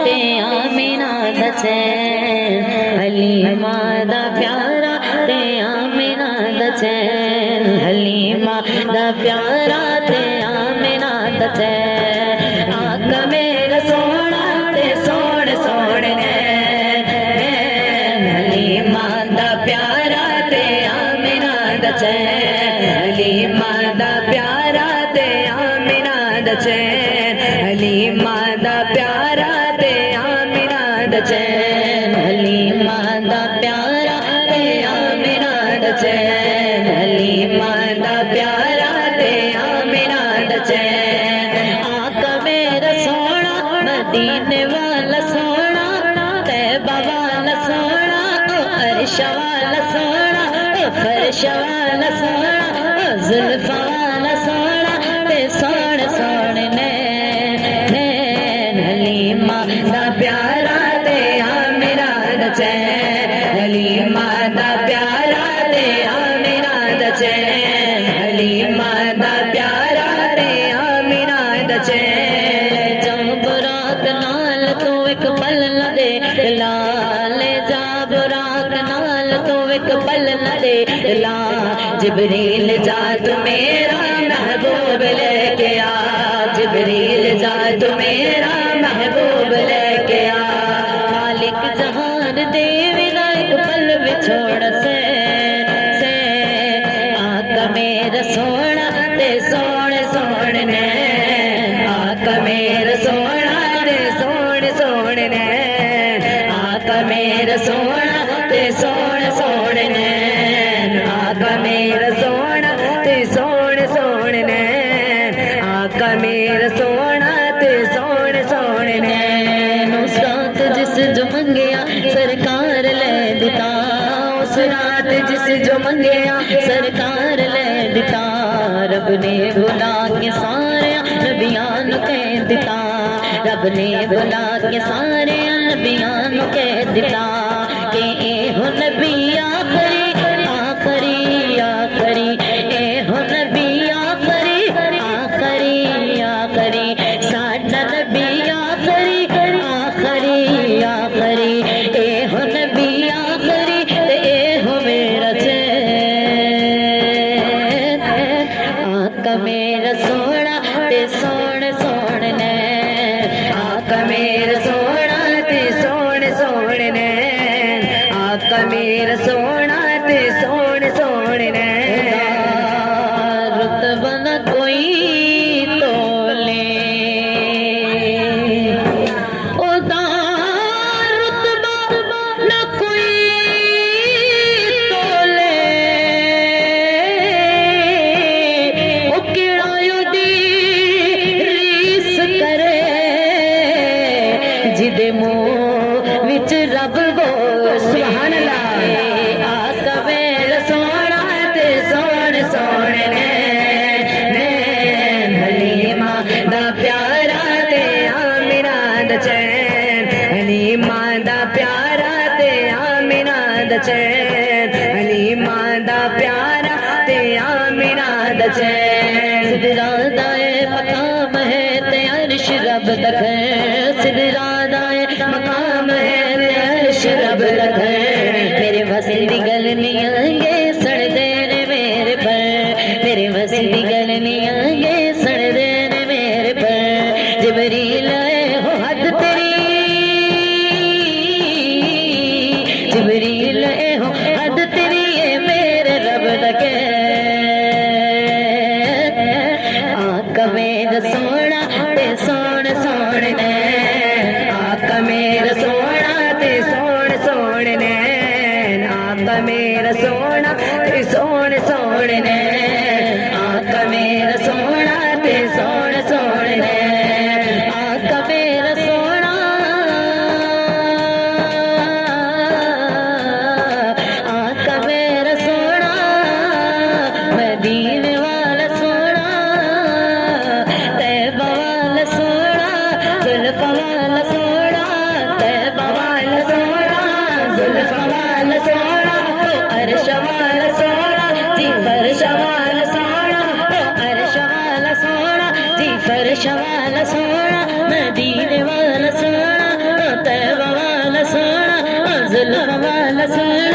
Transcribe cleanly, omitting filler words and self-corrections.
ते आमिना दा चैन हलीमा दा प्यारा ते आमिना दा चैन हलीमा दा प्यारा ते आमिना दा चैन आका मेरा सोना ते सोने सोने नैन हलीमा दा प्यारा ते आमिना दा चैन हलीमा दा प्यारा ते आमिना दा चैन हलीमा दा प्यारा ते आमिना दा चैन हलीमा दा प्यारा ते आमिना दा चैन हलीमा दा प्यारा ते आमिना दा चैन आका मेरा सोना मदीने वाला सोना तैबा वाला सोना अर्श वाला सोना फर्श वाला सोना जुल्फा वाला सोना ते सोने सोने नैन हलीमा दा प्यारा ते आमिना दा चैन हलीमा दा प्यारा ते आमिना दा चैन हलीमा दा प्यारा ते आमिना दा चैन जा बुराक नाल तू एक पल न दे लाल जा बुराक नाल तू एक पल न दे ला जिब्रील जा तू मेरा महबूब लेके आ जिब्रील जा तू मेरा महबूब लेके आ मालिक जहान देवेगा एक पल बिछोड़ से आका मेरा सोना ते सोने सोने ने आका मेरा सोना ते सोने सोने ने आका मेरा सोना ते सोने सोने ने आका मेरा सोना ते सोने सोने ने आका मेरा सोना ते सोने सोने ने उस रात जिस जो मंगया सरकार ले दिता उस रात जिस जो मंगया सरकार ले दिता रब ने बुला के सारे नबियां नु कह दिता रब ने बुला के सारे नबियां नु कह दिता कि ए हो नबी आखरी आखरी आखरी ए हो नबी आखरी आखरी आखरी साडा नबी आखरी आखरी आखरी ए हो नबी आखरी ते ए हो मेरा चैन आका मेरा सोना ते सोने सोने ने आका मेरा सोना ते सोने सोने ने आका मेरा सोना ते सोने सोने ने रुतबा न कोई तोले ओदा रुतबा न कोई तोले ओ केड़ा ओदी रीस करे जिदे मुंह विच रब बोल सुभान अल्लाह आका मेरा सोना ते सोने सोने नैन हलीमा दा प्यारा ते आमिना दा चैन हलीमा दा प्यारा ते आमिना दा चैन हलीमा दा प्यारा ते आमिना दा चैन सिदरा दाए मकाम है ते अर्श रब दा घर सिदरा दाए मकाम है ते अर्श रब दा घर मेरे वस दी गल नहीं आएंगे सड़ देने मेरे पर मेरे वस दी गल नहीं आएंगे सड़ देने मेरे पर जिब्रील आए हो हद तेरी जिब्रील आए हो हद तेरी ये मेरे रब दा आका मेरा सोना ते सोने सोने ने आका मेरा सोना ते सोने सोने ने आका मेरा सोना ते सोने सोने ने आका मेरा सोना ते सोने सोने ने आका मेरा सोना आका मेरा सोना मदीने वाला सोना तैबा वाला सोना जुल्फा वाला सोना तैबा वाला सोना जुल्फा वाला सोना अर्श वाला सोना जी फर्श वाला सोना अर्श वाला सोना जी फर्श वाला सोना मदीने वाला सोना सुन